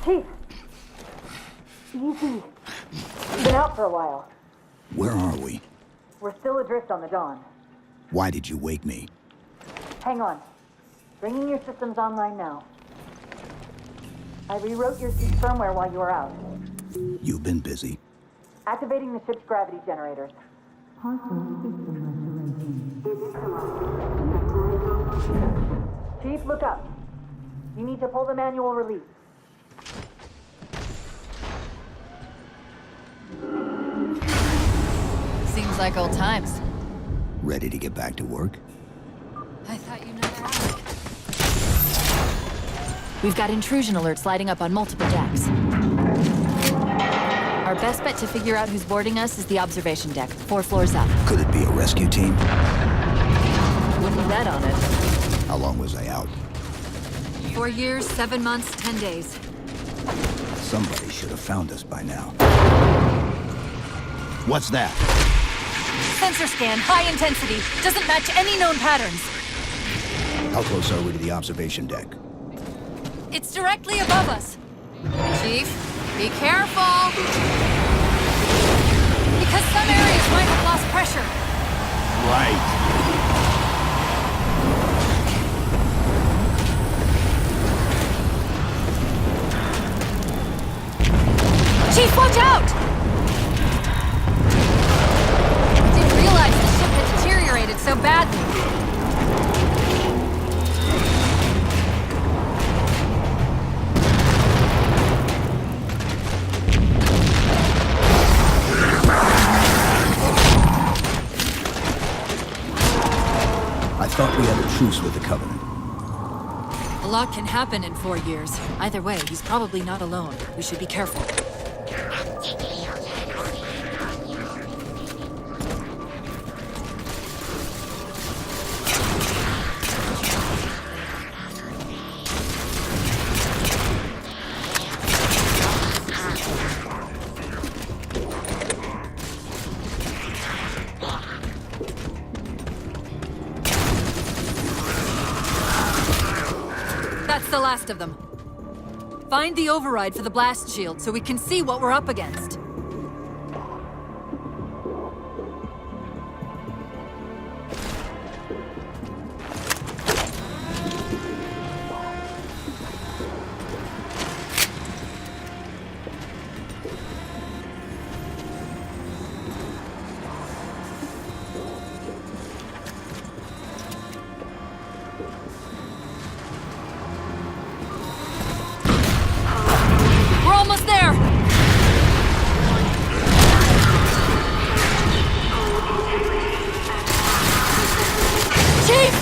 Chief! Easy. You've been out for a while. Where are we? We're still adrift on the Dawn. Why did you wake me? Hang on. Bringing your systems online now. I rewrote your seat firmware while you were out. You've been busy. Activating the ship's gravity generators. Chief, look up. You need to pull the manual release. Seems like old times. Ready to get back to work? I thought you never asked. We've got intrusion alerts lighting up on multiple decks. Our best bet to figure out who's boarding us is the observation deck, 4 floors up. Could it be a rescue team? Wouldn't bet on it. How long was I out? 4 years, 7 months, 10 days. Somebody should have found us by now. What's that? Sensor scan, high intensity. Doesn't match any known patterns. How close are we to the observation deck? It's directly above us. Chief, be careful. Because some areas might have lost pressure. Right. Chief, watch out! I didn't realize the ship had deteriorated so badly. I thought we had a truce with the Covenant. A lot can happen in 4 years. Either way, he's probably not alone. We should be careful. That's the last of them. Find the override for the blast shield so we can see what we're up against. We're almost there! Chief!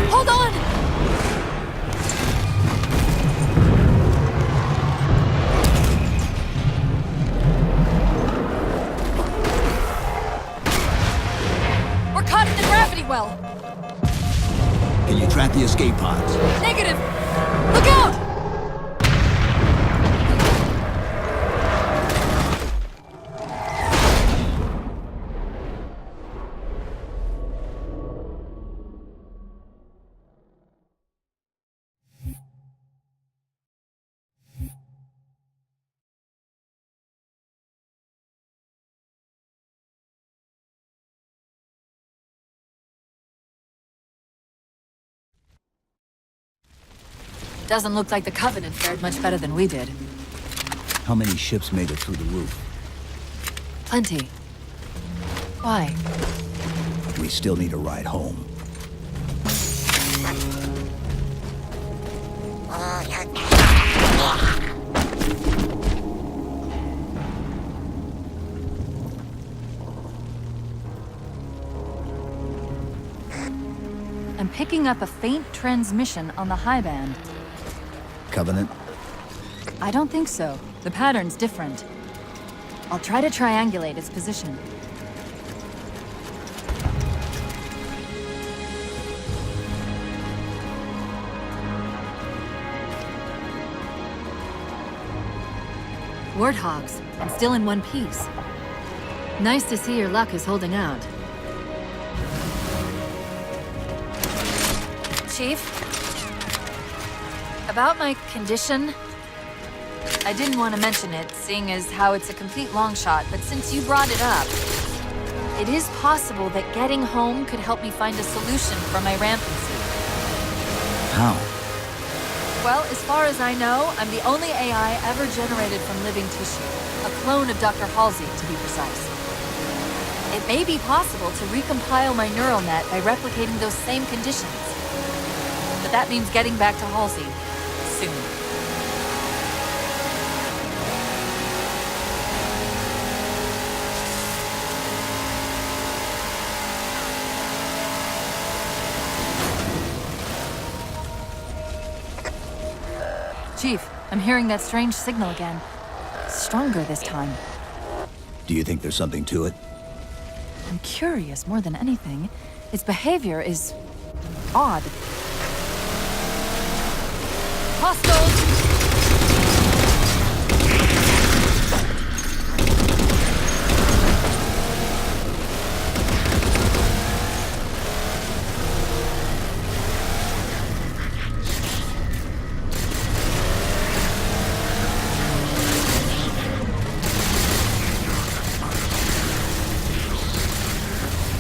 Hold on! We're caught in the gravity well! Can you track the escape pods? Negative! Look out! Doesn't look like the Covenant fared much better than we did. How many ships made it through the roof? Plenty. Why? We still need a ride home. I'm picking up a faint transmission on the high band. Covenant? I don't think so. The pattern's different. I'll try to triangulate its position. Warthogs, and still in one piece. Nice to see your luck is holding out. Chief. About my condition, I didn't want to mention it, seeing as how it's a complete long shot, but since you brought it up, it is possible that getting home could help me find a solution for my rampancy. How? Well, as far as I know, I'm the only AI ever generated from living tissue. A clone of Dr. Halsey, to be precise. It may be possible to recompile my neural net by replicating those same conditions. But that means getting back to Halsey soon. Chief, I'm hearing that strange signal again. Stronger this time. Do you think there's something to it? I'm curious more than anything. Its behavior is odd. Hostiles!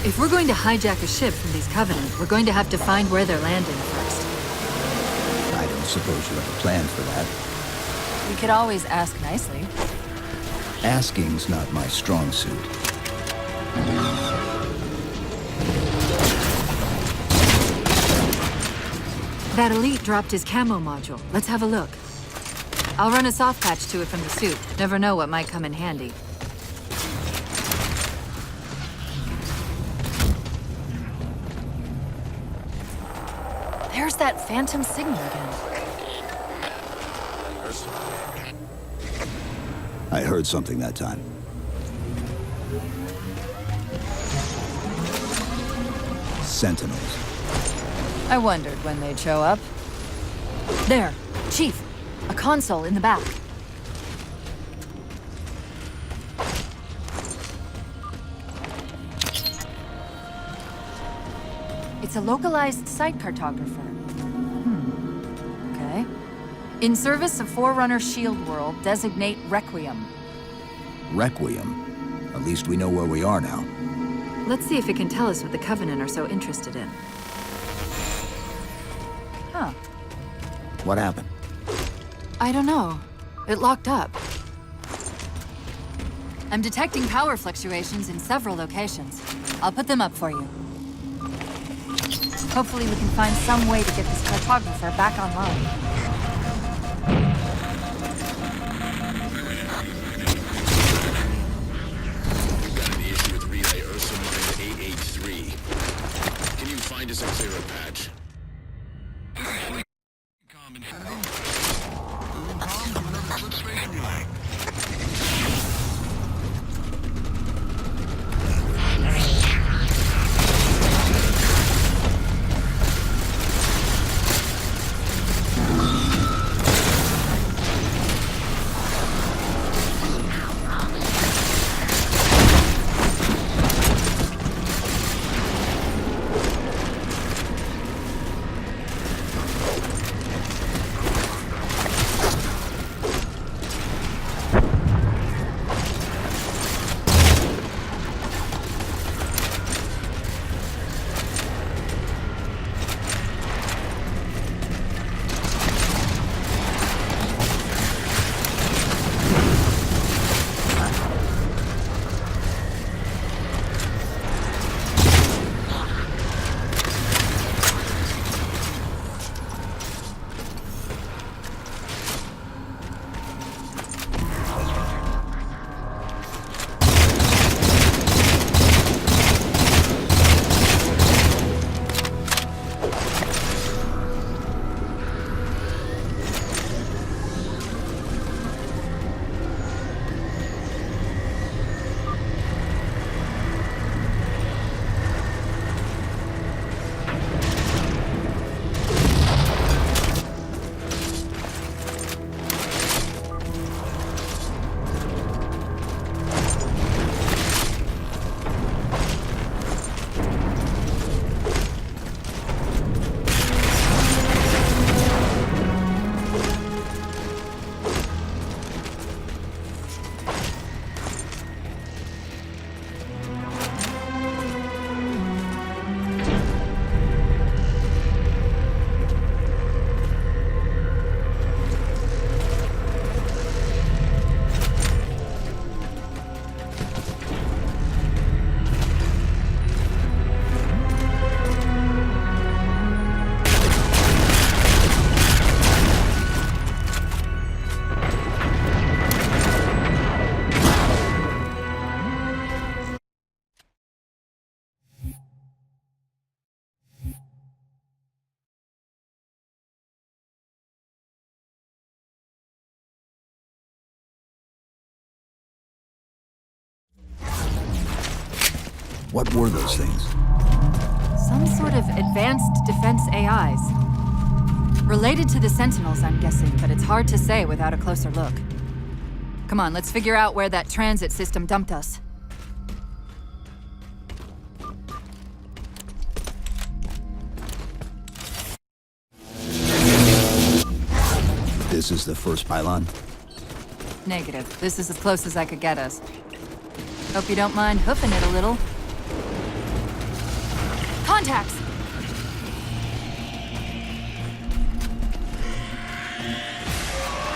If we're going to hijack a ship from these Covenant, we're going to have to find where they're landing first. I don't suppose you have a plan for that. We could always ask nicely. Asking's not my strong suit. That elite dropped his camo module. Let's have a look. I'll run a soft patch to it from the suit. Never know what might come in handy. There's that phantom signal again. I heard something that time. Sentinels. I wondered when they'd show up. There, Chief. A console in the back. It's a localized site cartographer. Okay. In service of Forerunner Shield World, designate Requiem. Requiem. At least we know where we are now. Let's see if it can tell us what the Covenant are so interested in. Huh. What happened? I don't know. It locked up. I'm detecting power fluctuations in several locations. I'll put them up for you. Hopefully we can find some way to get this cartographer back online. We've got an issue with relay Ursa Minor 883. Can you find us a clearer patch? What were those things? Some sort of advanced defense AIs. Related to the Sentinels, I'm guessing, but it's hard to say without a closer look. Come on, let's figure out where that transit system dumped us. This is the first pylon? Negative. This is as close as I could get us. Hope you don't mind hoofing it a little. Contacts!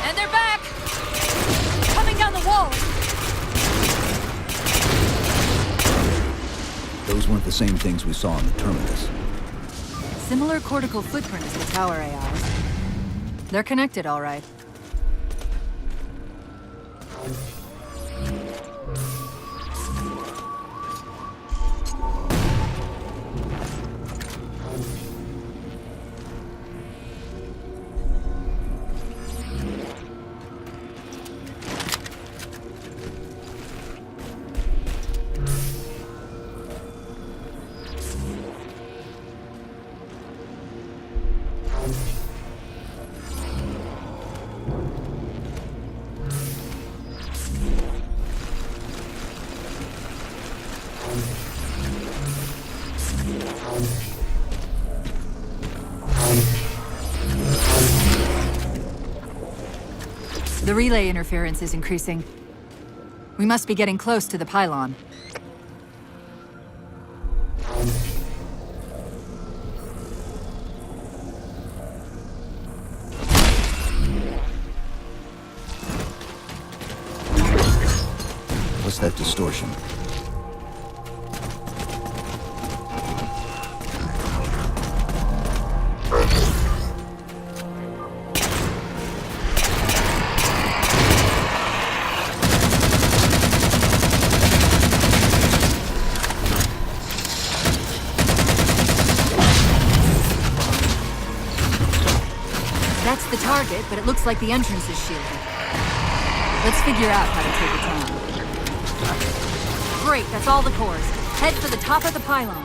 And they're back! Coming down the wall! Those weren't the same things we saw on the terminus. Similar cortical footprint as the tower AIs. They're connected, all right. The relay interference is increasing. We must be getting close to the pylon. What's that distortion? That's the target, but it looks like the entrance is shielded. Let's figure out how to take it down. Great, that's all the cores. Head for the top of the pylon.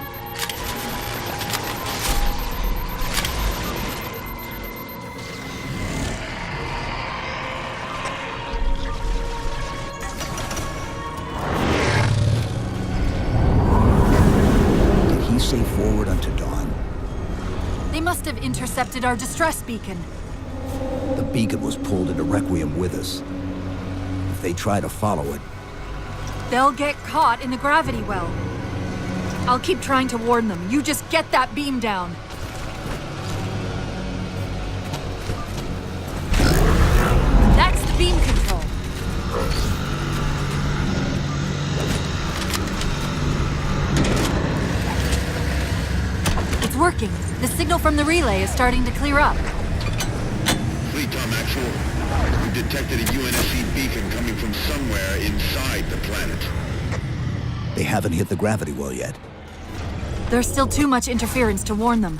Did he say forward unto dawn? They must have intercepted our distress beacon. The beacon was pulled into Requiem with us. If they try to follow it, They'll get caught in the gravity well. I'll keep trying to warn them. You just get that beam down. That's the beam control. It's working. The signal from the relay is starting to clear up. Fleet Tom Actual. We've detected a UNSC beacon coming from somewhere inside the planet. they haven't hit the gravity well yet. There's still too much interference to warn them.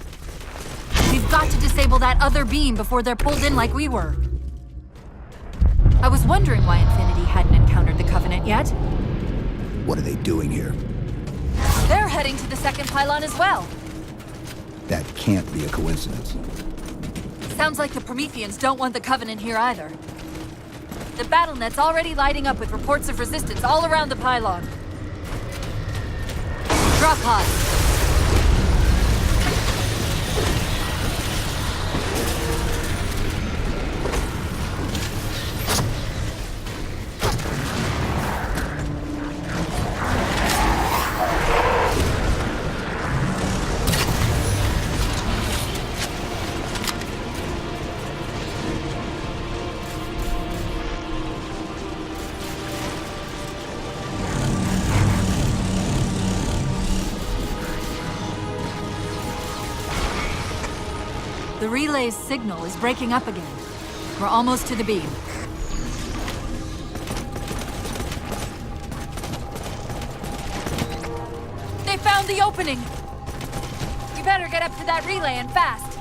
We've got to disable that other beam before they're pulled in like we were. I was wondering why Infinity hadn't encountered the Covenant yet. What are they doing here? They're heading to the second pylon as well. That can't be a coincidence. Sounds like the Prometheans don't want the Covenant here either. The BattleNet's already lighting up with reports of resistance all around the pylon. Drop pods. The relay's signal is breaking up again. We're almost to the beam. They found the opening! We better get up to that relay and fast.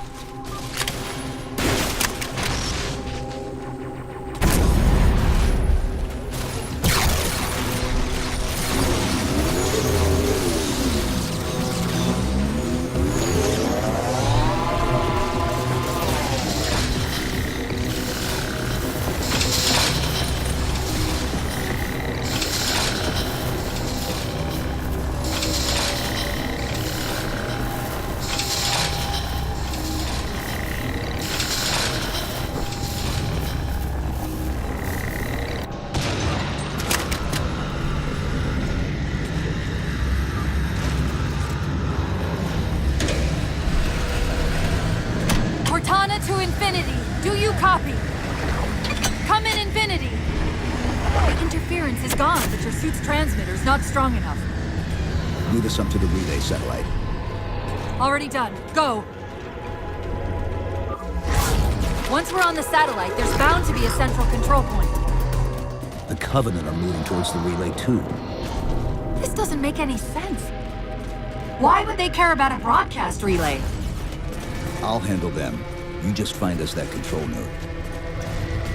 copy? Come in, Infinity! The interference is gone, but your suit's transmitter's not strong enough. Move us up to the relay satellite. Already done. Go! Once we're on the satellite, there's bound to be a central control point. The Covenant are moving towards the relay too. This doesn't make any sense. Why would they care about a broadcast relay? I'll handle them. You just find us that control node.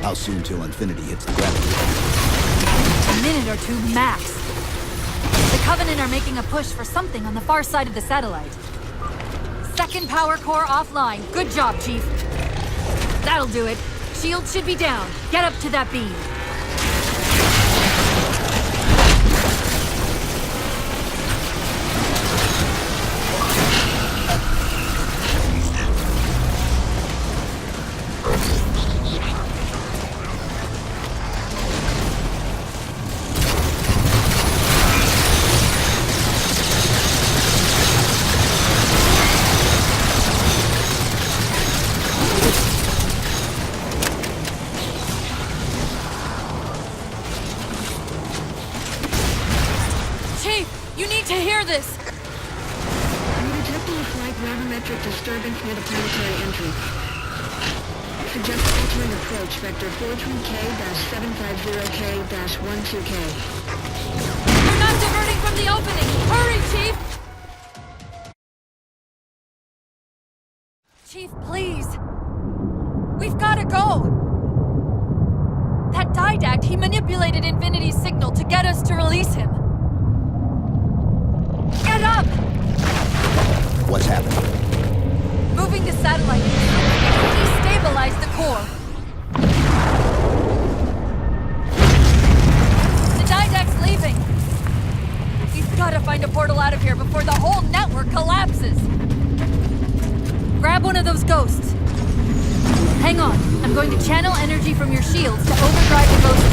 How soon till Infinity hits the ground? A minute or two max. The Covenant are making a push for something on the far side of the satellite. Second power core offline. Good job, Chief. That'll do it. Shield should be down. Get up to that beam. To hear this! I'm detecting a slight gravimetric disturbance near the planetary entry. Suggest altering approach vector 43K-750K-12K. You're not diverting from the opening! Hurry, Chief! Chief, please! We've gotta go! That Didact, he manipulated Infinity's signal to get us to release him. Get up! What's happening? Moving the satellite. Destabilize the core. The Didact's leaving. We've got to find a portal out of here before the whole network collapses. Grab one of those ghosts. Hang on. I'm going to channel energy from your shields to overdrive the ghosts.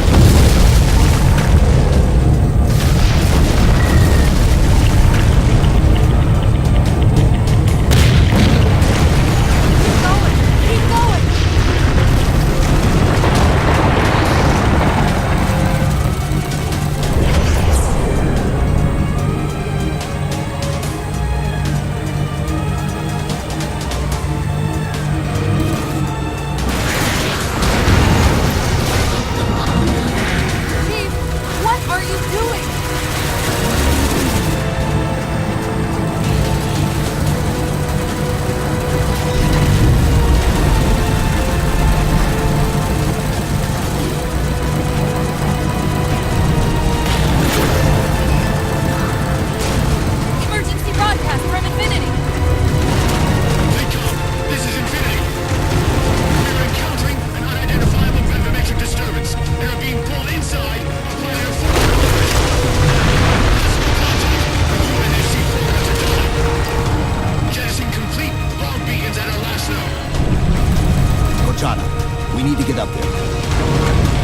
We need to get up there.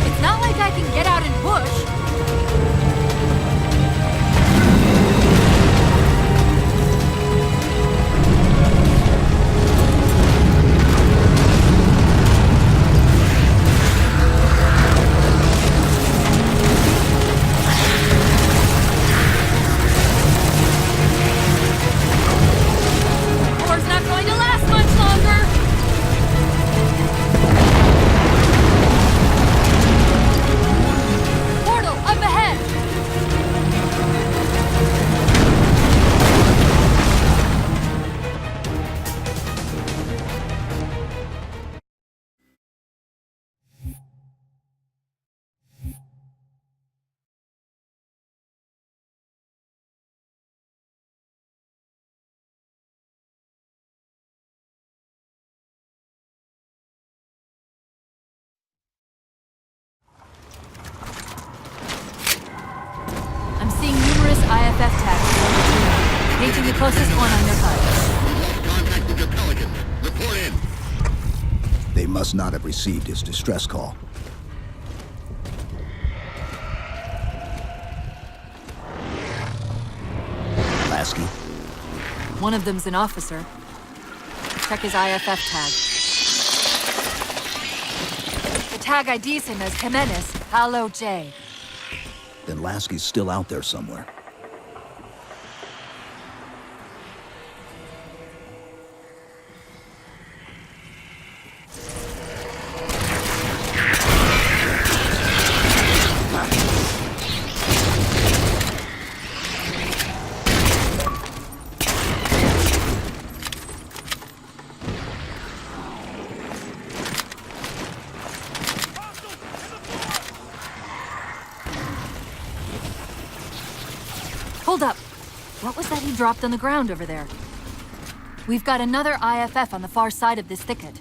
It's not like I can get out and push. War's not going to last much longer. Portal up ahead. I'm seeing numerous IFF tags, painting the closest one on their HUD. Contact with your Pelican. Report in. They must not have received his distress call. Lasky, One of them's an officer. Check his IFF tag. tag IDs him as Jimenez, Halo J. Then Lasky's still out there somewhere. Hold up. What was that he dropped on the ground over there? We've got another IFF on the far side of this thicket.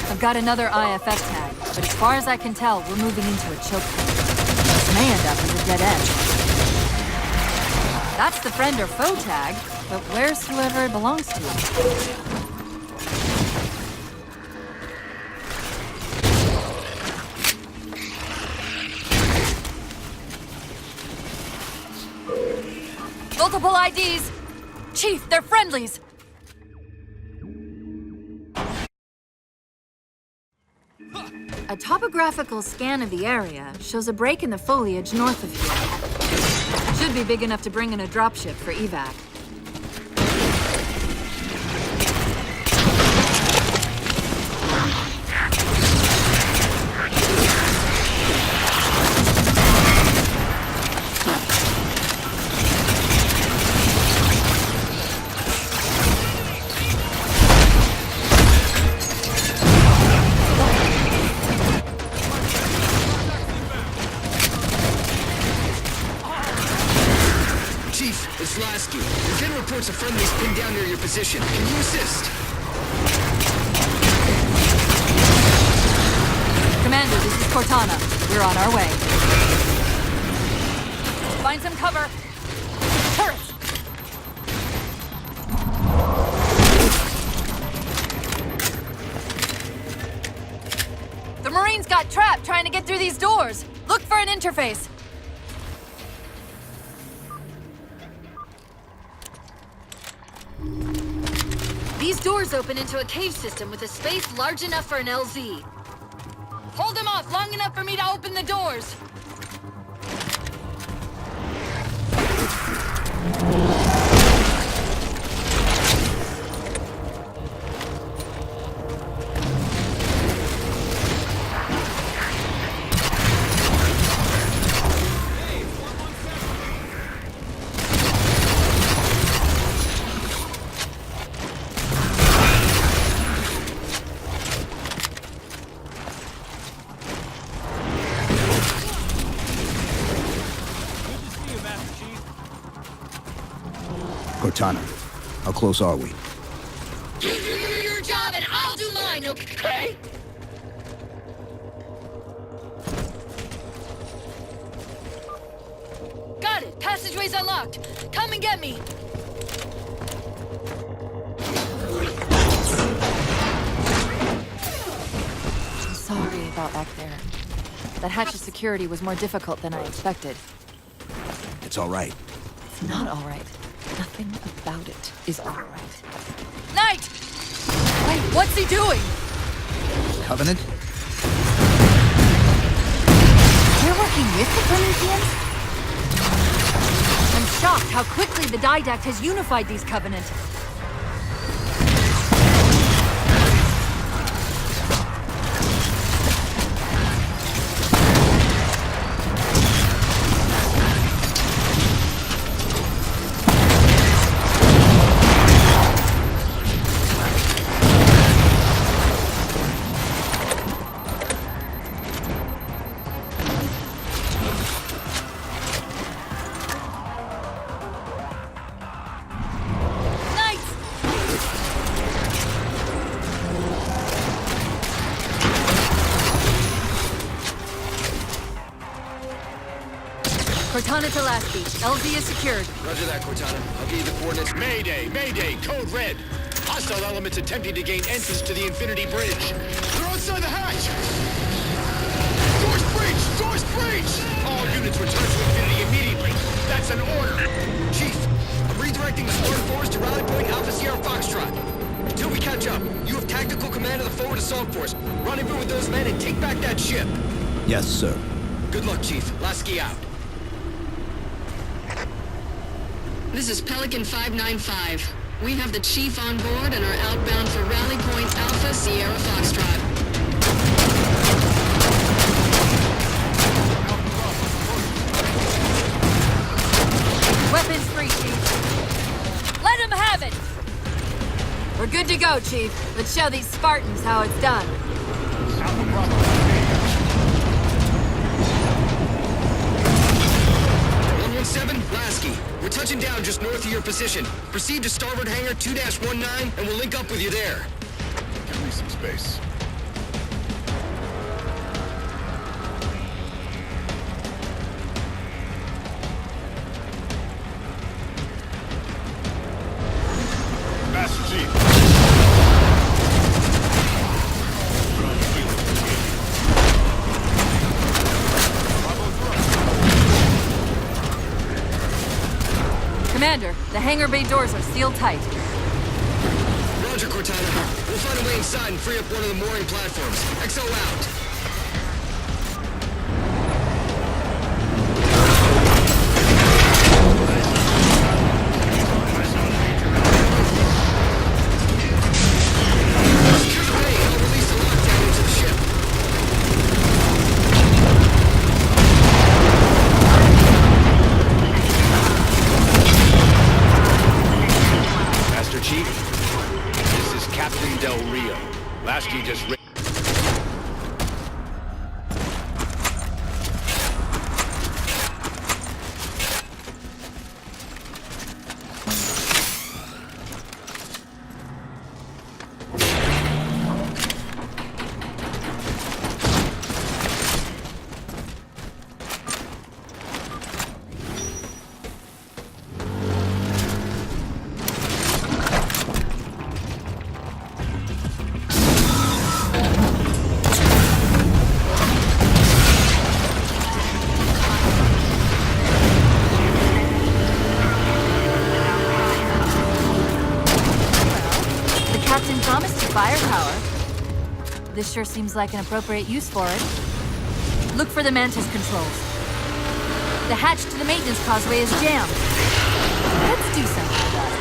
I've got another IFF tag, but as far as I can tell, we're moving into a choke point. This may end up as a dead end. That's the friend or foe tag, but where's whoever it belongs to? Multiple IDs! Chief, they're friendlies! A topographical scan of the area shows a break in the foliage north of here. Should be big enough to bring in a dropship for evac. It's Lasky. There's been reports of friendlies pinned down near your position. Can you assist? Commander, this is Cortana. We're on our way. Find some cover. Turrets! The Marines got trapped trying to get through these doors. Look for an interface. These doors open into a cave system with a space large enough for an LZ. Hold them off long enough for me to open the doors. Cortana, how close are we? You do your job and I'll do mine, okay? Got it. Passageway's unlocked. Come and get me. I'm sorry about back there. That hatch of security was more difficult than I expected. It's all right. It's not all right. Nothing about it is all right. Knight! Wait, what's he doing? Covenant? You're working with the Prometheans? I'm shocked how quickly the Didact has unified these Covenant. Cortana to Lasky. LZ is secured. Roger that, Cortana. I'll give you the coordinates. Mayday! Mayday! Code red! Hostile elements attempting to gain entrance to the Infinity Bridge. They're outside the hatch! Source breach! Source breach! All units return to Infinity immediately. That's an order. Chief, I'm redirecting the Spartan force to rally point Alpha Sierra Foxtrot. Until we catch up, you have tactical command of the forward assault force. Rendezvous with those men and take back that ship. Yes, sir. Good luck, Chief. Lasky out. This is Pelican 595. We have the Chief on board and are outbound for Rally Point Alpha Sierra Foxtrot. Weapons free, Chief. Let him have it! We're good to go, Chief. Let's show these Spartans how it's done. 117, Lasky. We're touching down just north of your position. Proceed to starboard hangar 2-19, and we'll link up with you there. Give me some space. Master Chief. Commander, the hangar bay doors are sealed tight. Roger, Cortana. We'll find a way inside and free up one of the mooring platforms. XO out. Secure the bay and I'll release the lockdown into the ship. Master Chief, this is Captain Del Rio. Lasky just... The captain promised you firepower. This sure seems like an appropriate use for it. Look for the Mantis controls. The hatch to the maintenance causeway is jammed. Let's do something about it.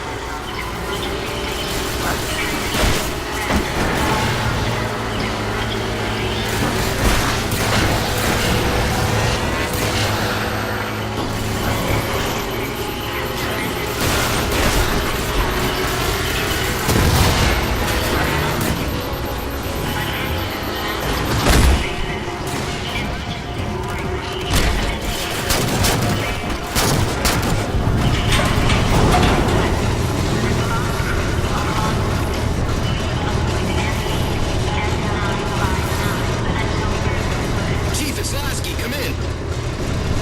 Chief, it's Lasky. Come in.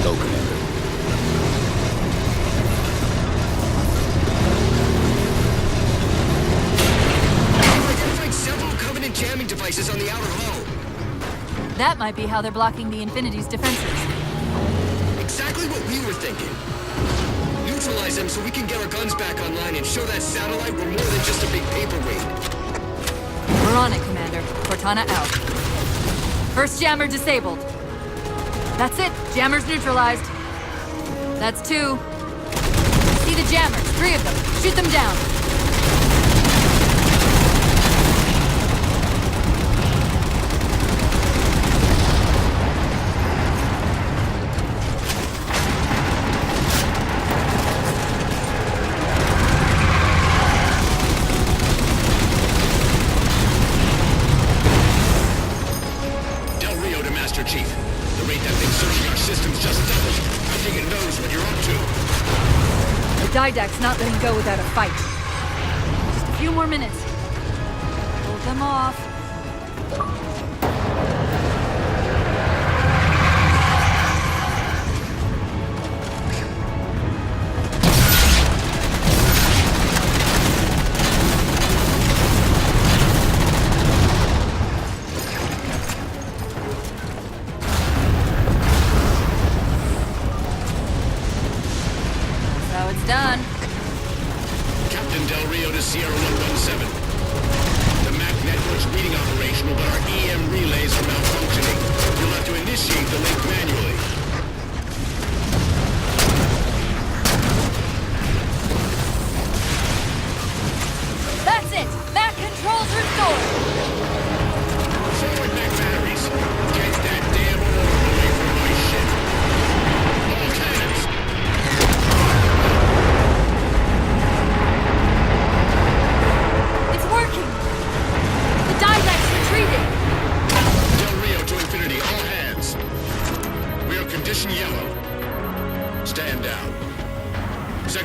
Go, Commander. We've identified several Covenant jamming devices on the outer hull. That might be how they're blocking the Infinity's defenses. Exactly what we were thinking. Neutralize them so we can get our guns back online and show that satellite we're more than just a big paperweight. We're on it, Commander. Cortana out. First jammer disabled. That's it. Jammer's neutralized. That's 2. See the jammers. 3 of them. Shoot them down. Del Rio to Master Chief. The rate that thing's searching our systems just doubled. I think it knows what you're up to. The Didact's not letting go without a fight. Just a few more minutes. Hold them off.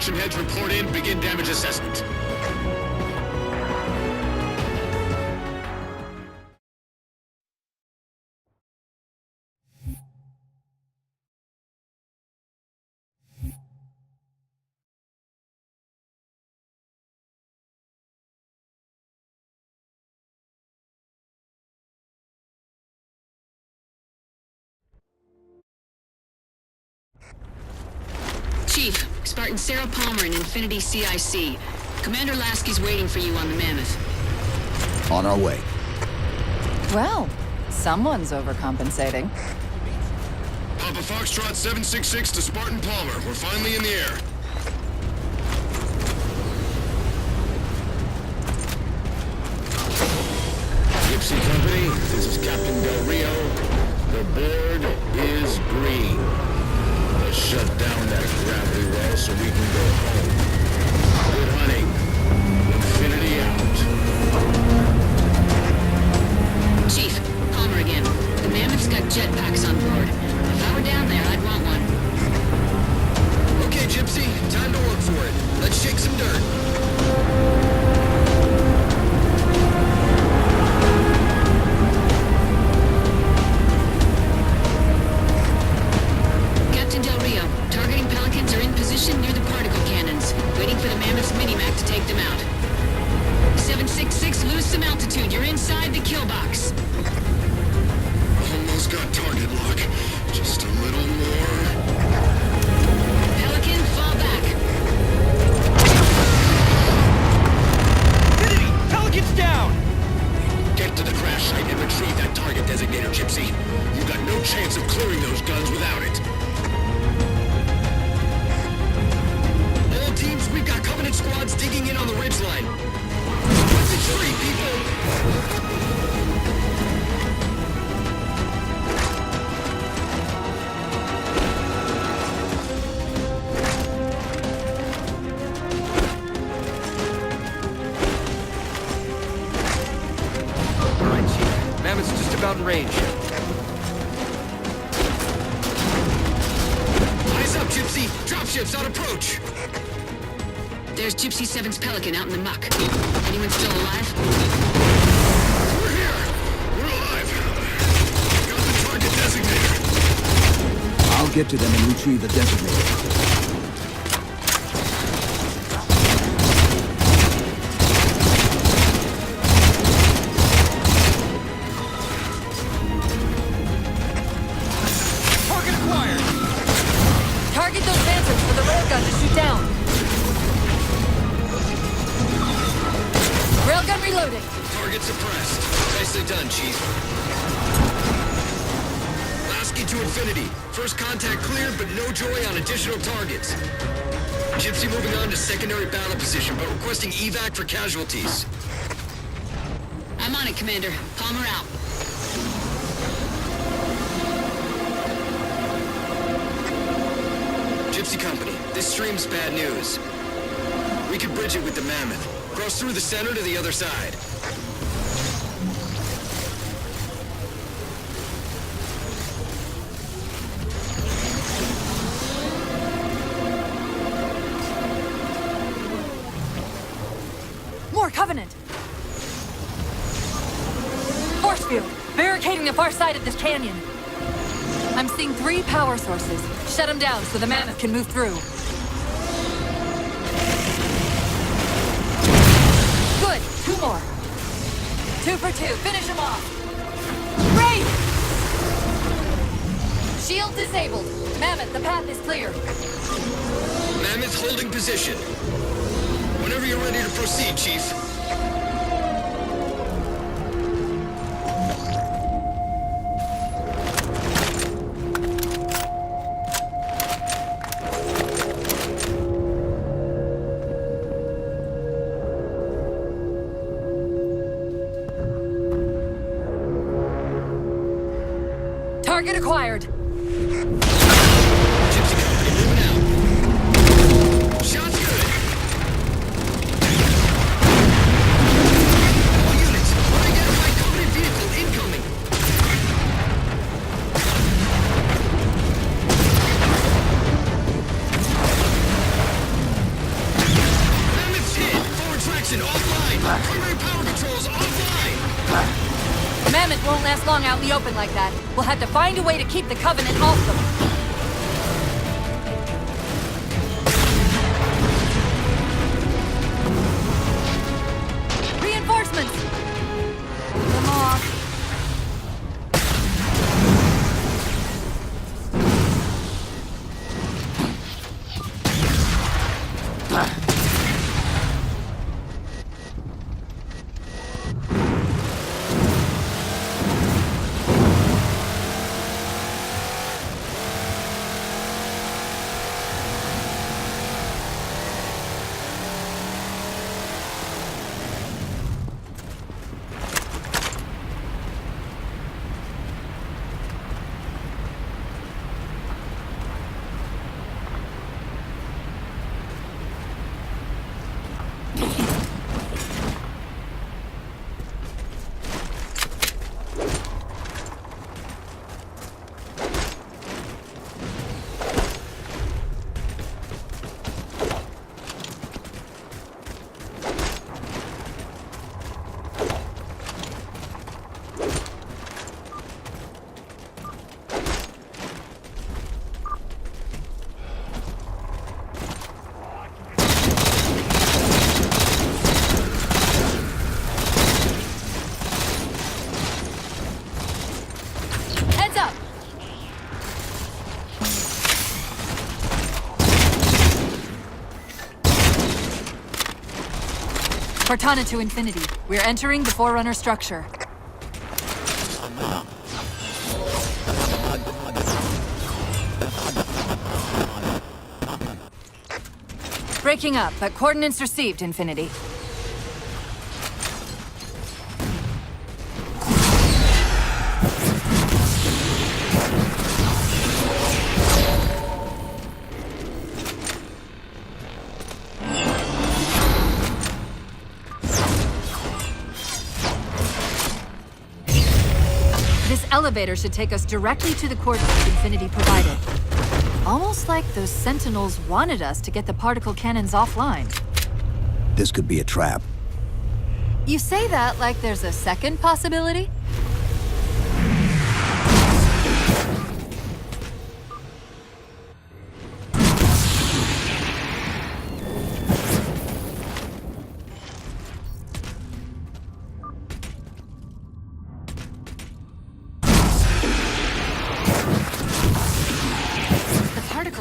section heads report in, begin damage assessment. Chief, Spartan Sarah Palmer in Infinity CIC. Commander Lasky's waiting for you on the Mammoth. On our way. Well, someone's overcompensating. Papa Foxtrot 766 to Spartan Palmer. We're finally in the air. Gypsy Company, this is Captain Del Rio. The board is green. Let's shut down that gravity well so we can go home. Good hunting. Infinity out. Chief, Palmer again. The Mammoth's got jetpacks on board. If I were down there, I'd want one. Okay, Gypsy, time to work for it. Let's shake some dirt. Captain Del Rio, targeting Pelicans are in position near the particle cannons, waiting for the Mammoth's minimac to take them out. 766, lose some altitude. You're inside the kill box. Almost got target lock. Just a little more. Pelican, fall back. Infinity! Pelican's down! Get to the crash site and retrieve that target designator, Gypsy. You've got no chance of clearing those guns without it. All teams, we've got Covenant squads digging in on the ridgeline. It's free, people! Alright, Chief. Mammoth's just about in range. Eyes up, Gypsy! Dropships on approach! There's Gypsy 7's Pelican out in the muck. Anyone still alive? We're here! We're alive! Got the target designator! I'll get to them and retrieve the designator. Target acquired! Target those lanterns for the railgun to shoot down. Railgun reloading. Target suppressed. Nicely done, Chief. Lasky to Infinity. First contact cleared, but no joy on additional targets. Gypsy moving on to secondary battle position, but requesting evac for casualties. I'm on it, Commander. Palmer out. Gypsy Company, this stream's bad news. We could bridge it with the Mammoth. Cross through the center to the other side. More Covenant. Force field, barricading the far side of this canyon. I'm seeing 3 power sources. Shut them down so the Mammoth can move through. Good. 2 more. 2 for 2. Finish them off. Great! Shield disabled. Mammoth, the path is clear. Mammoth holding position. Whenever you're ready to proceed, Chief. Target acquired. Gypsy Company moving out. Shots good. All units, unidentified Covenant vehicle incoming. open like that, we'll have to find a way to keep the Covenant off them. Reinforcements! Hold them off. Cortana to Infinity. We're entering the Forerunner structure. Breaking up, but coordinates received, Infinity. This elevator should take us directly to the coordinates Infinity provided. Almost like those Sentinels wanted us to get the particle cannons offline. This could be a trap. You say that like there's a second possibility?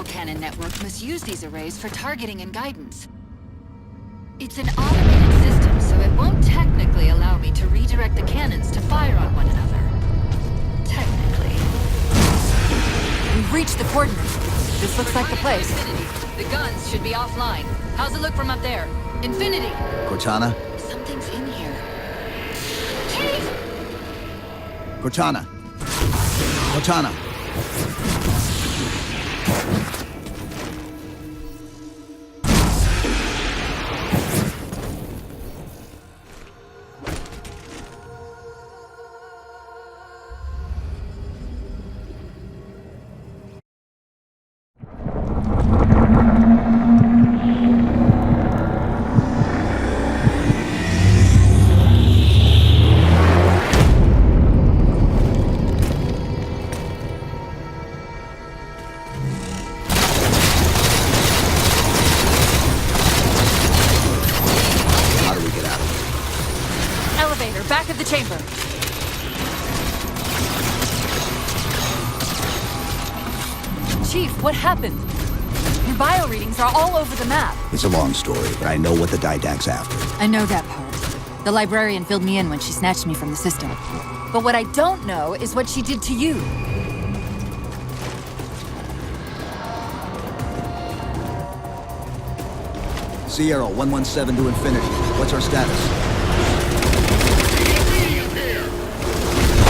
Cannon network must use these arrays for targeting and guidance. It's an automated system, so it won't technically allow me to redirect the cannons to fire on one another. Technically. We've reached the coordinates. This looks like the place. Infinity. The guns should be offline. How's it look from up there? Infinity! Cortana? Something's in here. Chief! Cortana! Cortana! Back of the chamber. Chief, what happened? Your bio readings are all over the map. It's a long story, but I know what the Didact's after. I know that part. The librarian filled me in when she snatched me from the system. But what I don't know is what she did to you. Sierra 117 to Infinity. What's our status?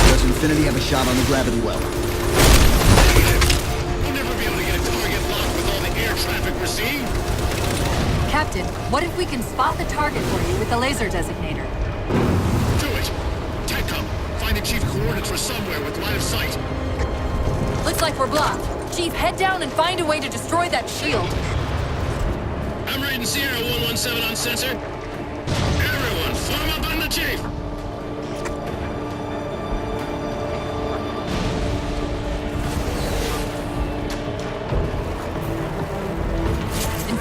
Does Infinity have a shot on the gravity well? We'll never be able to get a target locked with all the air traffic we're seeing. Captain, what if we can spot the target for you with the laser designator? Do it! TACCOM, find the chief coordinates for somewhere with line of sight. Looks like we're blocked. Chief, head down and find a way to destroy that shield. I'm reading Sierra 117 on sensor. Everyone, form up on the chief!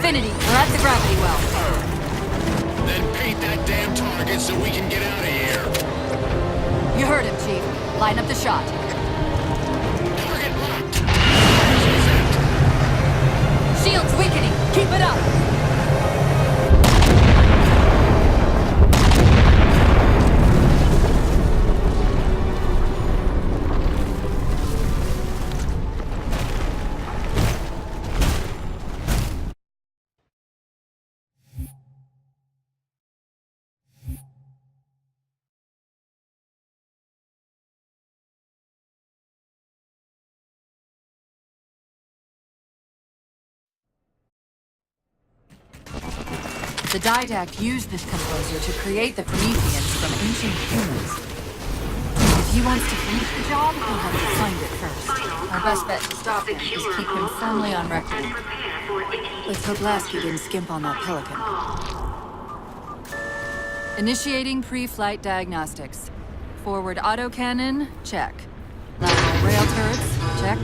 Infinity. We're at the gravity well. Then paint that damn target so we can get out of here. You heard him, Chief. Line up the shot. Target locked. Shield's weakening. Keep it up. The Didact used this composer to create the Prometheans from ancient humans. If he wants to finish the job, he'll have to find it first. Our best bet to stop him is keep him firmly on record. Let's hope Lasky didn't skimp on that Pelican. Initiating pre-flight diagnostics. Forward autocannon, check. Lateral rail turrets, check.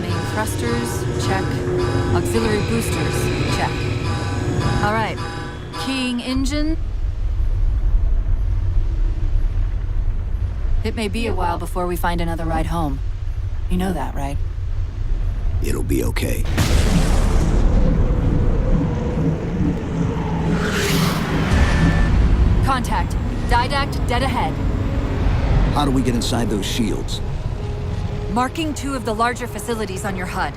Main thrusters, check. Auxiliary boosters, check. All right. Keying engine. It may be a while before we find another ride home. You know that, right? It'll be okay. Contact. Didact dead ahead. How do we get inside those shields? Marking 2 of the larger facilities on your HUD.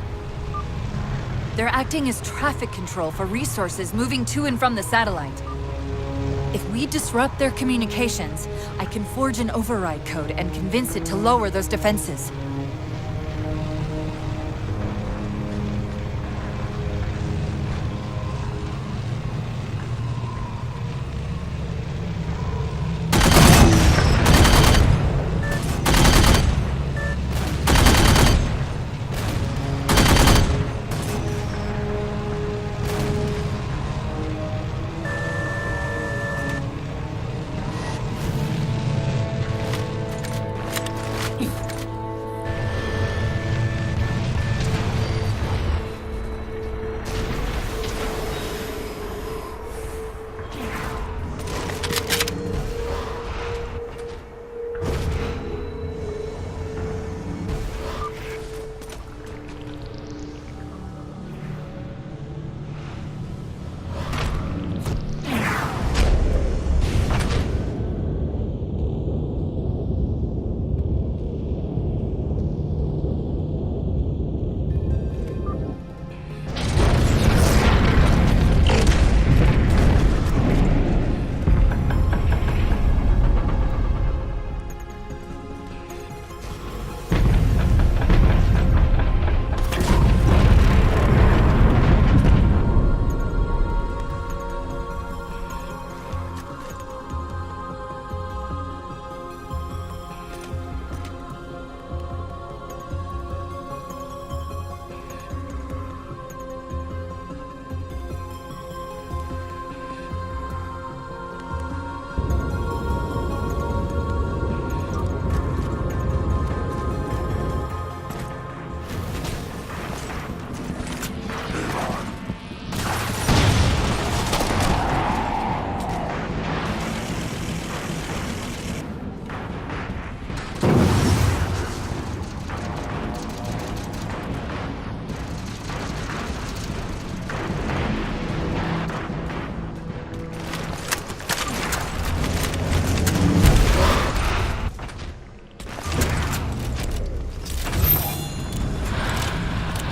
They're acting as traffic control for resources moving to and from the satellite. If we disrupt their communications, I can forge an override code and convince it to lower those defenses.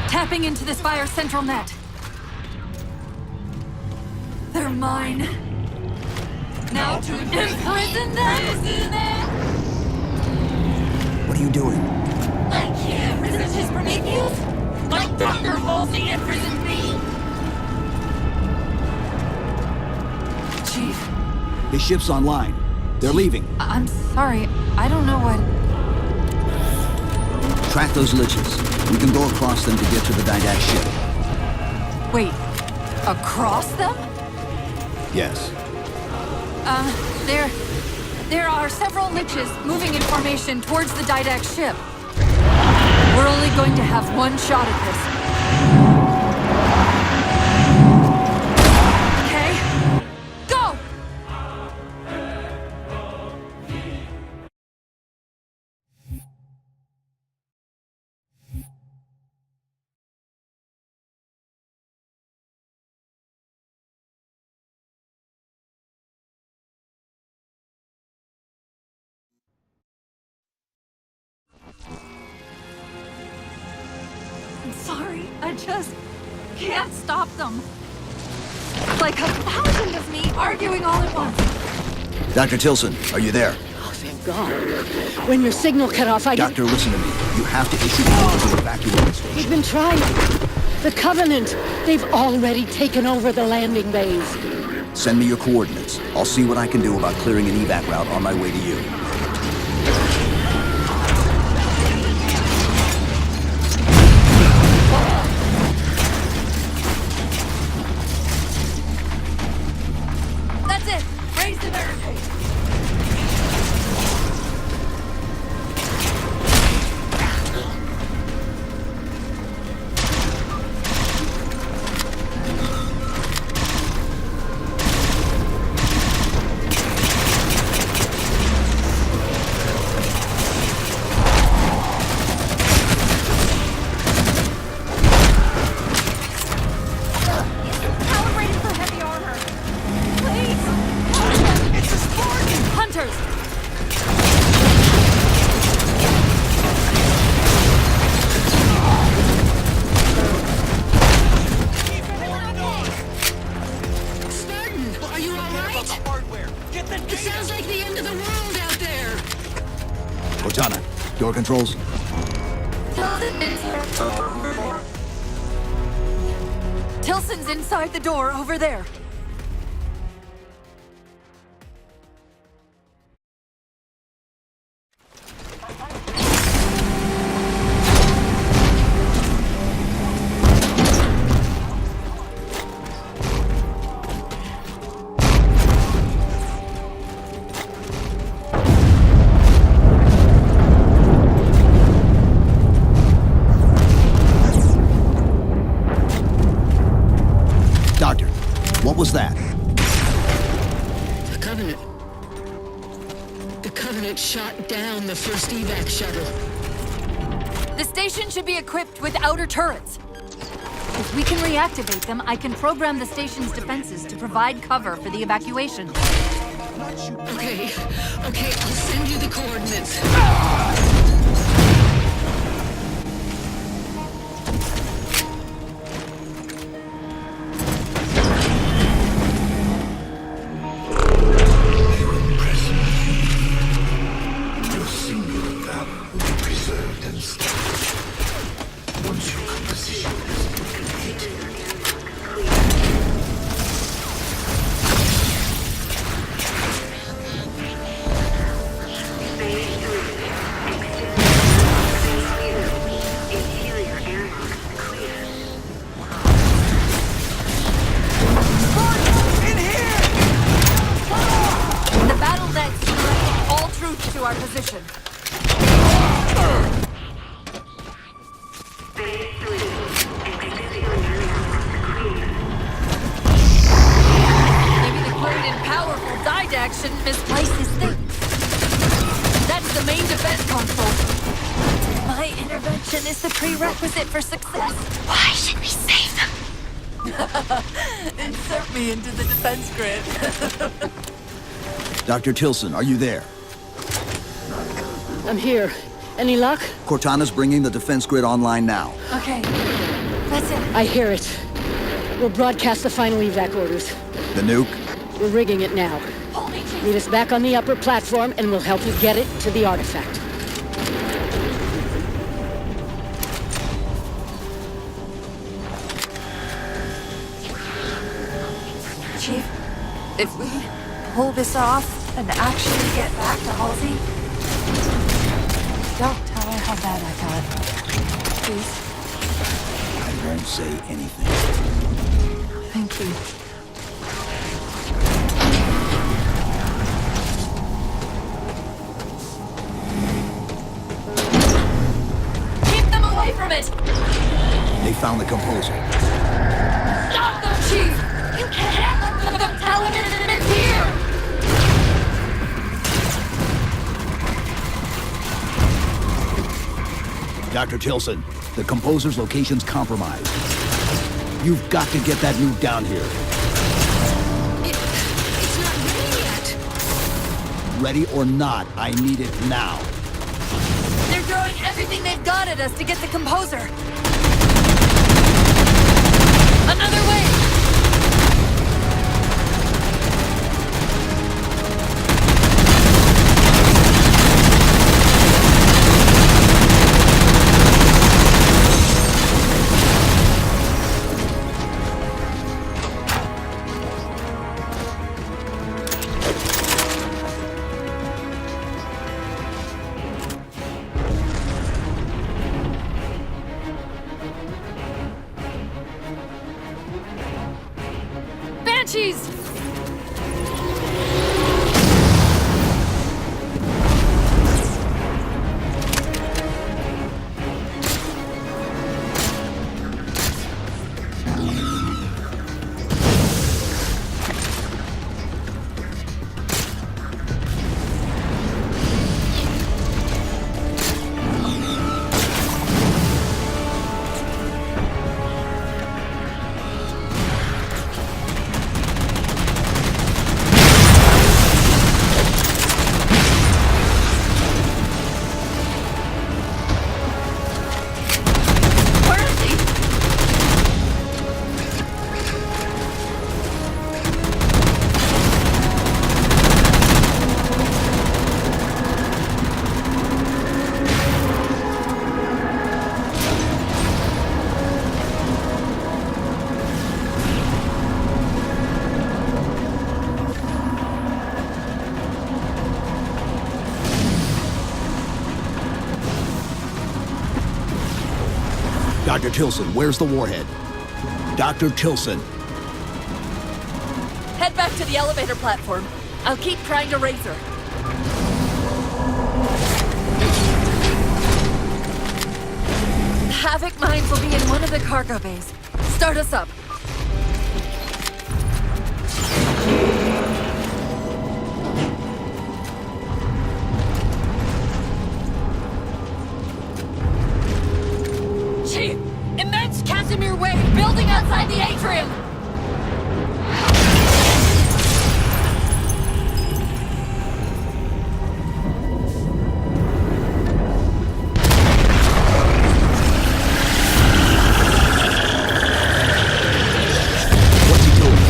Tapping into this fire's central net. They're mine. Now to imprison them! What are you doing? I can't resist his Prometheus! My Dr. Halsey imprisoned me! Chief, His ship's online. They're leaving. I'm sorry. I don't know what... Track those liches. We can go across them to get to the Didact ship. Wait, across them? Yes. There are several liches moving in formation towards the Didact ship. We're only going to have one shot at this. sorry. I just can't stop them. It's like 1,000 of me arguing all at once. Dr. Tilson, are you there? Oh, thank God. When your signal cut off, I Doctor, listen to me. You have to issue an order to evacuate the station. We've been trying. The Covenant, they've already taken over the landing bays. Send me your coordinates. I'll see what I can do about clearing an evac route on my way to you. That's it. Raise the barricade. Calibrated for heavy armor. Please. It's a Spartan. Hunters. Spartan, are you all right? Hardware. Get the It sounds like the end of the world out there. Cortana, door controls. Tilson's inside the door over there. Doctor, what was that? The Covenant. The Covenant shot down the first evac shuttle. The station should be equipped with outer turrets. If we can reactivate them, I can program the station's defenses to provide cover for the evacuation. Okay, I'll send you the coordinates. Your singular valor will be preserved and scattered. Once your composition has been completed. The battle nets direct all troops to our position. Maybe the great and powerful Didac shouldn't misplace his things. That's the main defense console. My intervention is the prerequisite for success. Why should we save them? Insert me into the defense grid. Dr. Tilson, are you there? I'm here. Any luck? Cortana's bringing the defense grid online now. Okay, that's it. I hear it. We'll broadcast the final evac orders. The nuke? We're rigging it now. Holy Jesus. Meet us back on the upper platform and we'll help you get it to the artifact. Chief, if we pull this off and actually get back to Halsey, don't tell her how bad I got. Please. I won't say anything. Thank you. Keep them away from it! They found the composer. Stop them, Chief! You can't handle them telling us it's here! Dr. Tilson, the composer's location's compromised. You've got to get that nuke down here. It's not ready yet. Ready or not, I need it now. They're throwing everything they've got at us to get the composer. Another way! Banshees! Where is he? Dr. Tilson, where's the warhead? Dr. Tilson. Head back to the elevator platform. I'll keep trying to raise her. The Havoc mines will be in one of the cargo bays. Start us up. Chief! Immense Casimir wave building outside the atrium! What's he doing?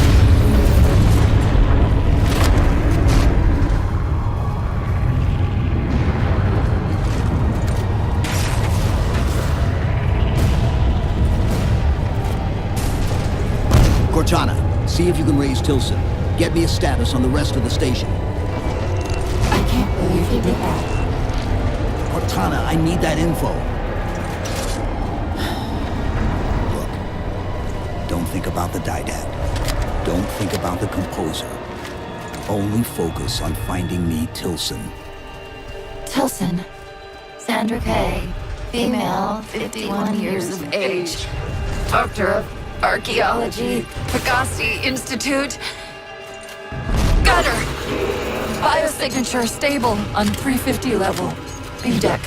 Cortana, see if you can raise Tilson. Get me a status on the rest of the station. I can't believe you did that. Cortana, I need that info. Look, don't think about the Didact. Don't think about the composer. Only focus on finding me Tilson. Tilson. Sandra Kay. Female, 51 years of age. Doctor of Archaeology. Pegasi Institute. Got her! Biosignature stable on 350 level. B deck.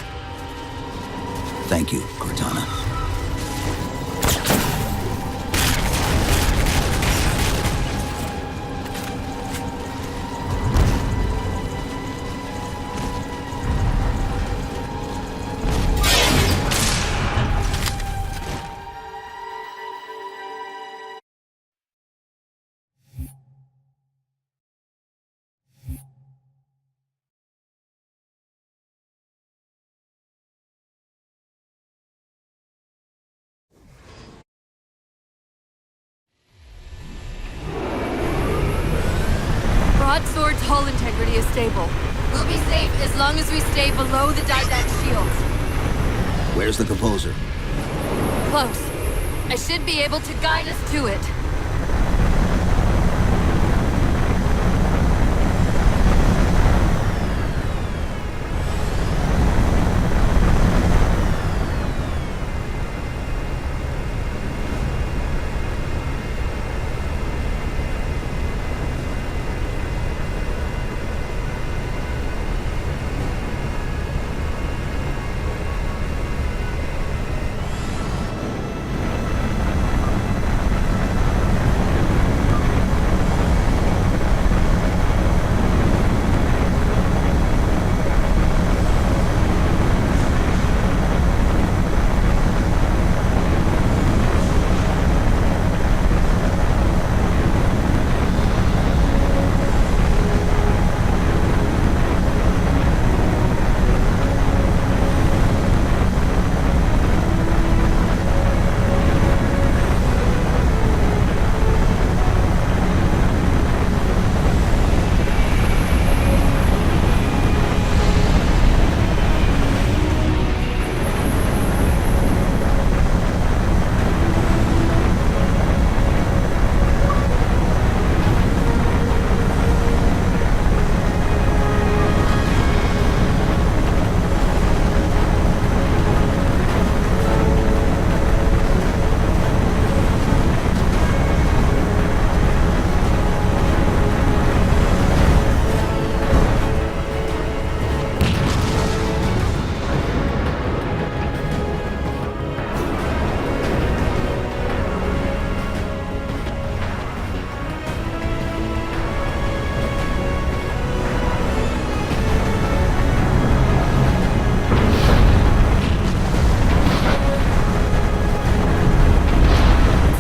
Thank you, Cortana. Broadsword's hull integrity is stable. We'll be safe as long as we stay below the Didact shields. Where's the composer? Close. I should be able to guide us to it.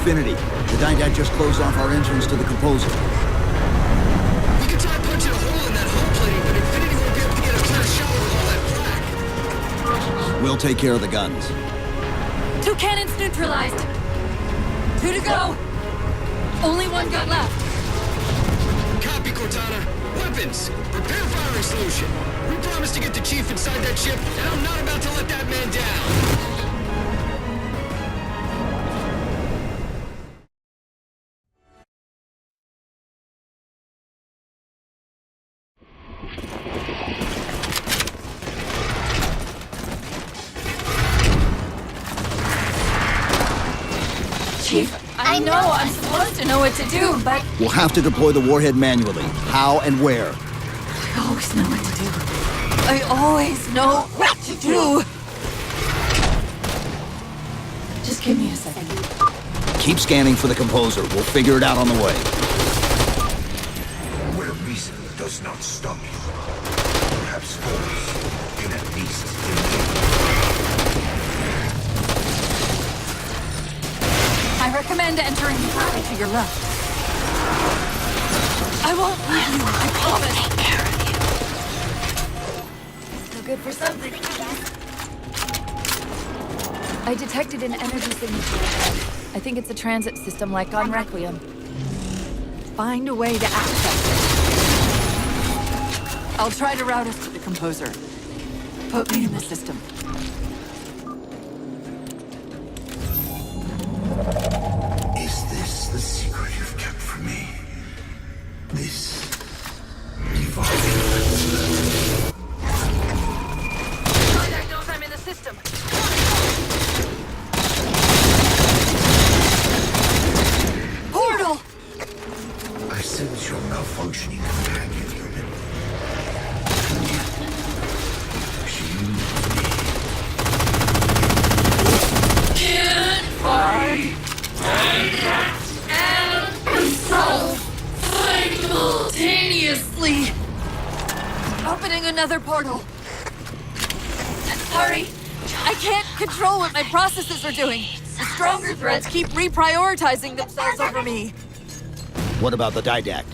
Infinity. The Didact just closed off our entrance to the composer. We can try punching a hole in that hull plating, but Infinity won't be able to get a clear shot with all that flak. We'll take care of the guns. 2 cannons neutralized. 2 to go. Only 1 gun left. Copy, Cortana. Weapons! Prepare firing solution. We promised to get the Chief inside that ship, and I'm not about to let that man down. Chief, I know I'm supposed to know what to do, but We'll have to deploy the warhead manually. How and where? I always know what to do. I always know what to do. Just give me a second. Keep scanning for the composer. We'll figure it out on the way. Where reason does not stop you. Perhaps force can at least delay. I recommend entering the alley to your left. I won't leave you, I promise. Take care of you. Still good for something. I detected an energy signature. I think it's a transit system like on Requiem. Find a way to access it. I'll try to route us to the composer. Put me in the system. Is this the secret you've kept from me? This evolving lesson. Didact knows I'm in the system. Portal! I sense your malfunctioning companion, human. She Can't fight and solve simultaneously. Opening another portal. Sorry, I can't control what my processes are doing. The stronger threats keep reprioritizing themselves over me. What about the Didact?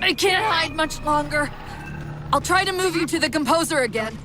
I can't hide much longer. I'll try to move you to the composer again.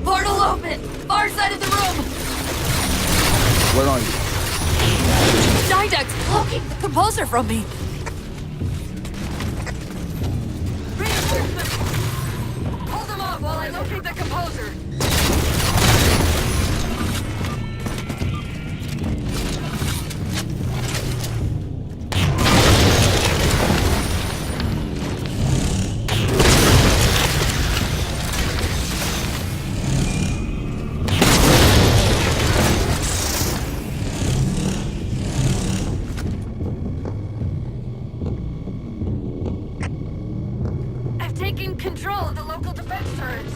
Portal open! Far side of the room! Where are you? Didact's blocking the composer from me! Reinforcements! Hold them off while I locate the composer! Taking control of the local defense turrets.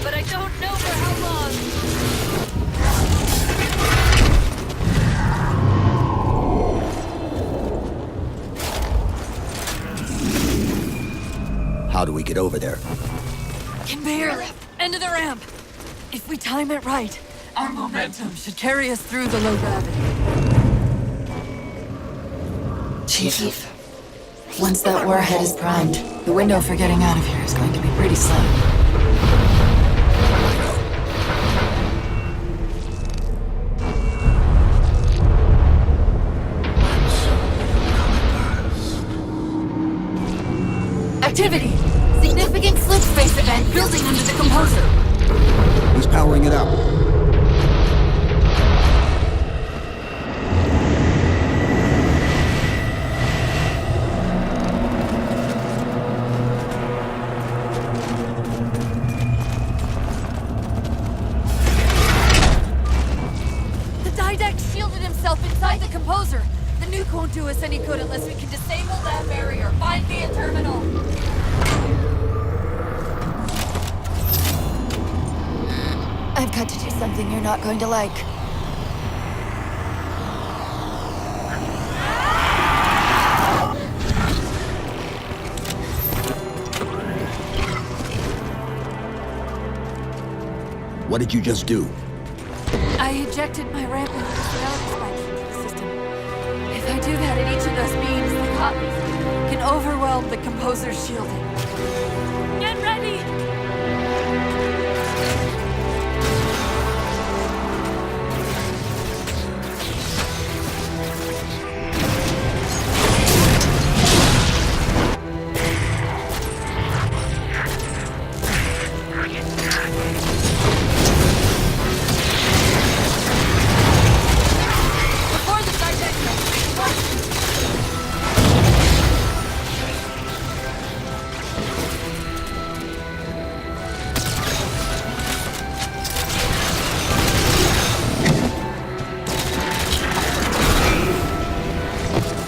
But I don't know for how long. How do we get over there? Can barely. End of the ramp. If we time it right, our momentum should carry us through the low gravity. Chief, once that warhead is primed, the window for getting out of here is going to be pretty slim. Activity! Significant slip space event building under the composer. Who's powering it up? The Didact shielded himself inside the composer. The nuke won't do us any good unless we can disable that barrier. Find me a terminal. I've got to do something you're not going to like. What did you just do? I ejected my rampant reality spikes into the system. If I do that at each of those beams, the copies can overwhelm the composer's shielding. Get ready! Before the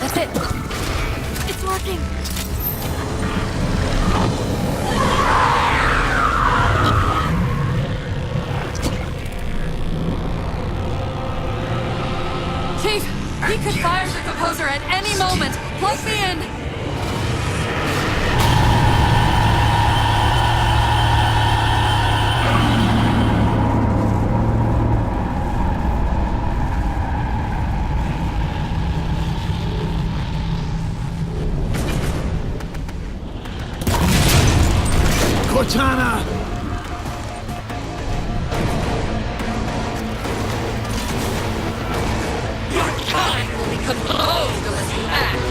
That's it. It's working. Chief, he could fire the composer at any moment. Plug me in. Cortana! Your mind will be composed unless you act.